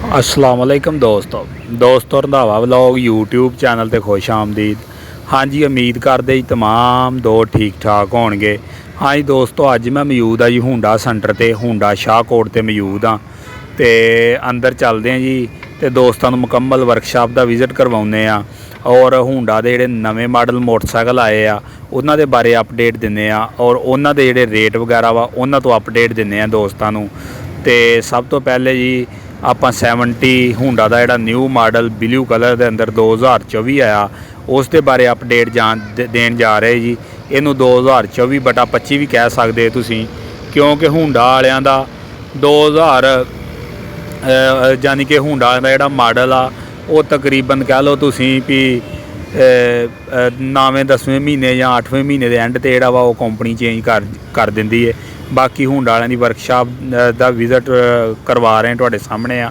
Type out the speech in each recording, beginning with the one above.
अस्सलाम वालेकुम दोस्तों रंधावा व्लॉग यूट्यूब चैनल ते खुश आमदीद। हाँ जी, उम्मीद करते जी तमाम दोस्त ठीक ठाक होणगे। हाँ जी दोस्तों, अज मैं मौजूद हाँ जी हुंडा सेंटर ते हुंडा शाहकोट ते मौजूद हाँ। तो अंदर चलते हैं जी, तो दोस्तों मुकम्मल वर्कशाप का विजिट करवाने आ और हुंडा के जोड़े नवे मॉडल मोटरसाइकिल आए आ उन्होंने बारे अपडेट दिने आ और उन्होंने जोड़े रेट वगैरह वा उन्होंने तो अपडेट दिने आ दोस्तों। तो सब तो पहले जी ਆਪਾਂ 70 हुंडा का जोड़ा न्यू मॉडल ब्लू कलर के अंदर 2024 आया उस दे बारे अपडेट देन जा रहे जी। इनू 2024/25 भी कह सकते तुसीं, क्योंकि हुंडा वालियां दा 2000 यानी कि हुंडा का जोड़ा मॉडल आ वो तकरीबन कह लो तुसीं भी 9वें 10वें महीने या 8वें महीने के एंड ते जोड़ा वा कंपनी चेंज कर दिंदी है। बाकी हुंडा वालियां दी वर्कशाप का विजिट करवा रहे हैं तुहाडे सामने आ।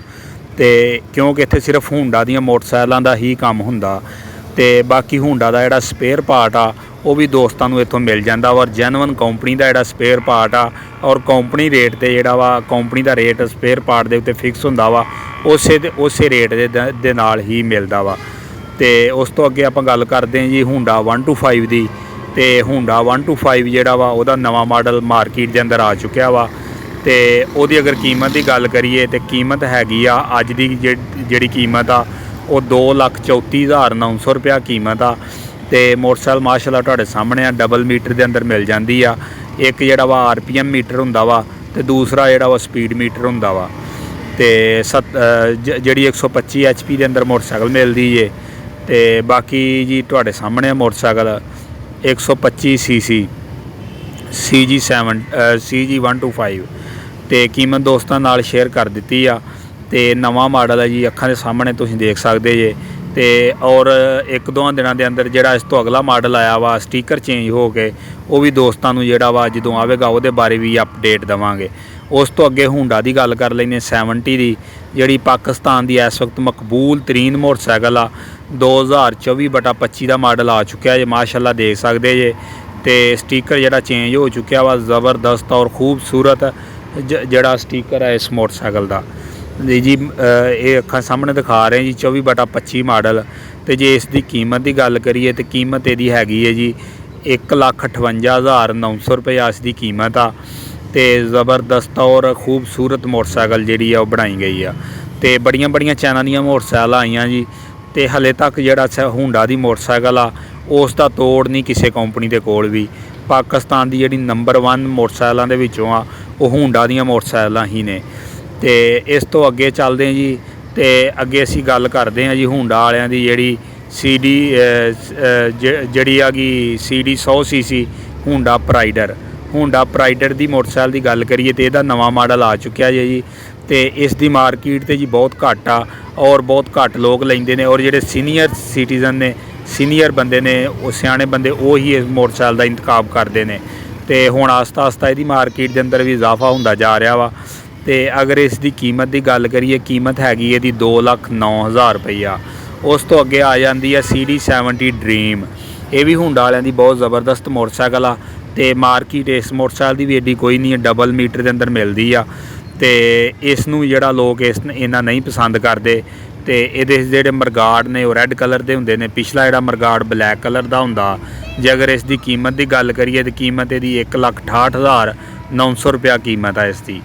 तो क्योंकि इत्थे सिर्फ हुंडा दीयां मोटरसाइकिलों का ही काम हुंदा, तो बाकी हुंडा का जोड़ा स्पेयर पार्ट आ वो भी दोस्तों को इत्थों मिल जाता और जैनवन कंपनी का जोड़ा स्पेयर पार्ट आ और कंपनी रेट ते जोड़ा वा कंपनी का रेट स्पेयर पार्ट के उत्ते फिक्स हुंदा वा, उसे रेट दे नाल ही मिलदा वा। तो उस तो अगे आपां गल करते हैं जी हुंडा 125 की। तो हुंडा 125 जोड़ा वा उहदा नवा मॉडल मार्केट के अंदर आ चुकिया वा। तो उहदी अगर कीमत की गल करिए तो कीमत हैगी आ अज दी जिहड़ी कीमत आ वो 2,34,900 रुपया कीमत आ। तो मोटरसाइकिल माशाअल्लाह तुहाडे सामने आ डबल मीटर के अंदर मिल जाती आ। एक जोड़ा वा RPM मीटर हुंदा वा ते दूसरा जोड़ा वा स्पीड मीटर हुंदा वा। तो जिहड़ी 125 HP के अंदर मोटरसाइकिल मिलती है। तो बाकी जी तुहाडे सामने मोटरसाइकिल 125 CG 125 तो कीमत दोस्तों नाल शेयर कर दी आ। तो नवा मॉडल है जी, अखां दे सामने तुसीं देख सकते जे। तो और एक दो दिनों के अंदर जोड़ा इस तो अगला मॉडल आया वा स्टीकर चेंज हो के वो भी दोस्तों जोड़ा वा जो आवेगा वो बारे भी अपडेट देवांगे। उस तो अगे हुंडा की गल कर लें 70 की, जी पाकिस्तान की इस वक्त मकबूल तरीन मोटरसाइकिल आ 2024/25 का मॉडल आ चुका है। माशाअल्लाह देख सकते जे। तो स्टीकर जोड़ा चेंज हो चुका वा, ज़बरदस्त और खूबसूरत जोड़ा स्टीकर है इस मोटरसाइकिल का जी। ये अखा सामने दिखा रहे हैं जी 24/25 मॉडल। तो जे इसकी कीमत की गल करिए तो कीमत यदी हैगी है जी 1,58,900 रुपया इसकी कीमत आ। तो ज़बरदस्त और खूबसूरत मोटरसाइकिल जी बनाई गई आ। तो बड़िया चैना दी मोटरसाइकिल आईयां जी। तो हले तक जोड़ा हुंडा की मोटरसाइकिल आ उसका तोड़ नहीं किसी कंपनी के कोल भी। पाकिस्तान की जी नंबर 1 मोटरसाइकिलों के विचों आ वो हुंडा दी मोटरसाइकिल ही ने। तो इस तो अगे चलते हैं जी। तो अगे असी गल करते हैं जी हुंडा वालियां दी जिहड़ी CD जिहड़ी हैगी CD 100 CC हुंडा प्राइडर की मोटरसाइकिल की गल करिए तो यदा नवा मॉडल आ चुका है जी। तो इसकी मार्केट तो जी बहुत घट आ और बहुत घट लोग लेंदे ने और जिहड़े सीनियर सिटीजन ने सीनियर बंदे ने सियाने बंदे वो ही इस मोटरसाइकिल का इंतखाब करते हैं। तो हुण आस्ता आस्ता इहदी मार्केट के अंदर भी इजाफा होंदा जा रहा वा। तो अगर इसकी कीमत की गल करिए कीमत हैगी इहदी 2,09,000 रुपया। उस तो अगे आ जाती है CD 70 ड्रीम। ये भी हुंडा वालियां दी बहुत ज़बरदस्त मोटरसाइकिल आ। तो मार्केट इस मोटरसाइकिल की भी एडी कोई नहीं है, डबल मीटर के अंदर मिलती आ। तो इसनूं जिहड़ा लोग इन्ना नहीं पसंद करते। तो ये जोड़े मरगाड ने रैड कलर के होंदे ने, पिछला जोड़ा मरगाड ब्लैक कलर का होंदा। जे अगर इसकी कीमत की गल करिए तो कीमत यदी 1,68,900 रुपया कीमत है इसकी।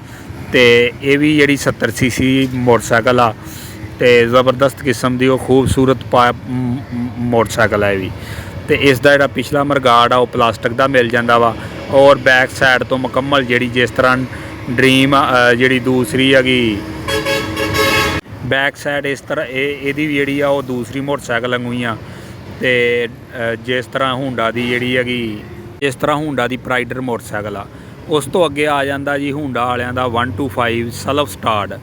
तो ये भी जी 70 CC मोटरसाइकिल आ। तो ज़बरदस्त किस्म की खूबसूरत मोटरसाइकिल है भी। तो इसका जोड़ा पिछला मरगाड आ वो प्लास्टिक का मिल जाता वा और बैक साइड तो मुकम्मल जी जिस तरह ड्रीम जी दूसरी हैगी बैक साइड इस तरह यदी भी जी वो दूसरी मोटरसाइकिल वांगू ही आ। तो जिस तरह हुंडा की जी हैगी इस तरह हुंडा की प्राइडर मोटरसाइकिल आ। उस तो अगे आ जाता जी हुंडा वालियां दा 125 सेल्फ स्टार्ट।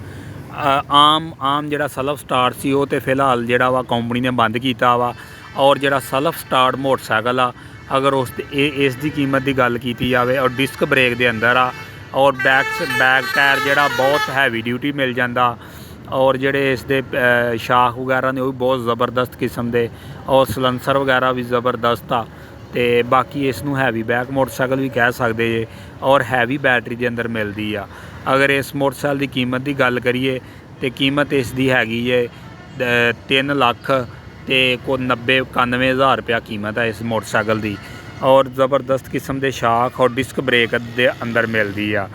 आम जिहड़ा सेल्फ स्टार्ट सी वो तो फिलहाल जिहड़ा वा कंपनी ने बंद किया वा और जिहड़ा सेल्फ स्टार्ट मोटरसाइकिल आ अगर इसकी कीमत की गल की जाए और डिस्क ब्रेक के अंदर आ और बैक टायर जिहड़ा बहुत हैवी ड्यूटी मिल जाता और जिहड़े इसके शाख वगैरह ने वो भी बहुत ज़बरदस्त किस्म के और सलैंसर वगैरह भी ज़बरदस्त आ। तो बाकी इसनूं हैवी बैक मोटरसाइकिल भी कह सकते जे और हैवी बैटरी के अंदर मिलती आ। अगर इस मोटरसाइकिल की कीमत की गल करिए ਤੇ ਕੀਮਤ ਇਸ ਦੀ ਹੈਗੀ ਹੈ 3 ਲੱਖ ਤੇ ਕੋਈ 91 ਹਜ਼ਾਰ ਰੁਪਇਆ ਕੀਮਤ ਹੈ ਇਸ ਮੋਟਰਸਾਈਕਲ ਦੀ। ਔਰ ਜ਼ਬਰਦਸਤ ਕਿਸਮ ਦੇ ਸ਼ਾਖ ਔਰ ਡਿਸਕ ਬ੍ਰੇਕ ਦੇ ਅੰਦਰ ਮਿਲਦੀ ਆ।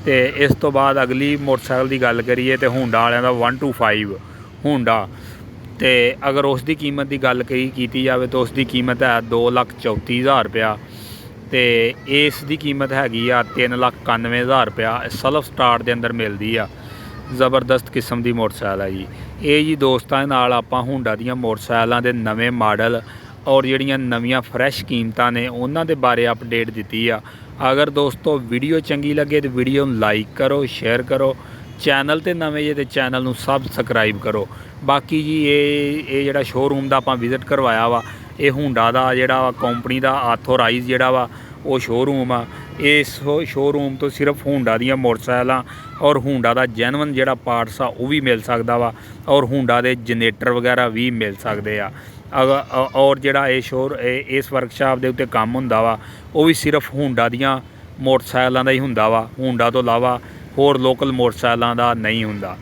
ਤੇ ਇਸ ਤੋਂ ਬਾਅਦ ਅਗਲੀ ਮੋਟਰਸਾਈਕਲ ਦੀ ਗੱਲ ਕਰੀਏ ਤੇ ਹੁੰਡਾ ਵਾਲਿਆਂ ਦਾ 125 ਹੁੰਡਾ, ਤੇ ਅਗਰ ਉਸ ਦੀ ਕੀਮਤ ਦੀ ਗੱਲ ਕੀਤੀ ਜਾਵੇ ਤਾਂ ਉਸ ਦੀ ਕੀਮਤ ਹੈ 2,34,000 ਰੁਪਇਆ, ਤੇ ਇਸ ਦੀ ਕੀਮਤ ਹੈਗੀ ਆ 3,91,000 ਰੁਪਇਆ। ਸੈਲਫ ਸਟਾਰਟ ਦੇ ਅੰਦਰ ਮਿਲਦੀ ਆ। ਜ਼ਬਰਦਸਤ ਕਿਸਮ ਦੀ ਮੋਟਰਸਾਈਕਲ ਹੈ ਜੀ ਇਹ ਜੀ। ਦੋਸਤਾਂ ਨਾਲ ਆਪਾਂ ਹੁੰਡਾ ਦੀਆਂ ਮੋਟਰਸਾਈਕਲਾਂ ਦੇ ਨਵੇਂ ਮਾਡਲ ਔਰ ਜਿਹੜੀਆਂ ਨਵੀਆਂ ਫਰੈਸ਼ ਕੀਮਤਾਂ ਨੇ ਉਹਨਾਂ ਦੇ ਬਾਰੇ ਅਪਡੇਟ ਦਿੱਤੀ ਆ। ਅਗਰ ਦੋਸਤੋ ਵੀਡੀਓ ਚੰਗੀ ਲੱਗੇ ਤਾਂ ਵੀਡੀਓ ਨੂੰ ਲਾਈਕ ਕਰੋ, ਸ਼ੇਅਰ ਕਰੋ, ਚੈਨਲ 'ਤੇ ਨਵੇਂ ਜੇ ਤੇ ਚੈਨਲ ਨੂੰ ਸਬਸਕ੍ਰਾਈਬ ਕਰੋ। ਬਾਕੀ ਜੀ ਇਹ ਜਿਹੜਾ ਸ਼ੋਅਰੂਮ ਦਾ ਆਪਾਂ ਵਿਜ਼ਿਟ ਕਰਵਾਇਆ ਵਾ, ਇਹ ਹੁੰਡਾ ਦਾ ਜਿਹੜਾ ਕੰਪਨੀ ਦਾ ਆਥੋਰਾਈਜ਼ ਜਿਹੜਾ ਵਾ ਉਹ ਸ਼ੋਅਰੂਮ ਆ। ਇਸ ਸ਼ੋਅਰੂਮ ਤੋਂ ਸਿਰਫ ਹੁੰਡਾ ਦੀਆਂ ਮੋਟਰਸਾਈਕਲਾਂ ਔਰ ਹੁੰਡਾ ਦਾ ਜੈਨੂਅਨ ਜਿਹੜਾ ਪਾਰਟਸ ਆ ਉਹ ਵੀ ਮਿਲ ਸਕਦਾ ਵਾ, ਔਰ ਹੁੰਡਾ ਦੇ ਜਨਰੇਟਰ ਵਗੈਰਾ ਵੀ ਮਿਲ ਸਕਦੇ ਆ। ਔਰ ਜਿਹੜਾ ਇਸ ਵਰਕਸ਼ਾਪ ਦੇ ਉੱਤੇ ਕੰਮ ਹੁੰਦਾ ਵਾ ਉਹ ਵੀ ਸਿਰਫ ਹੁੰਡਾ ਦੀਆਂ ਮੋਟਰਸਾਈਕਲਾਂ ਦਾ ਹੀ ਹੁੰਦਾ ਵਾ। ਹੁੰਡਾ ਤੋਂ ਇਲਾਵਾ ਹੋਰ ਲੋਕਲ ਮੋਟਰਸਾਈਕਲਾਂ ਦਾ ਨਹੀਂ ਹੁੰਦਾ।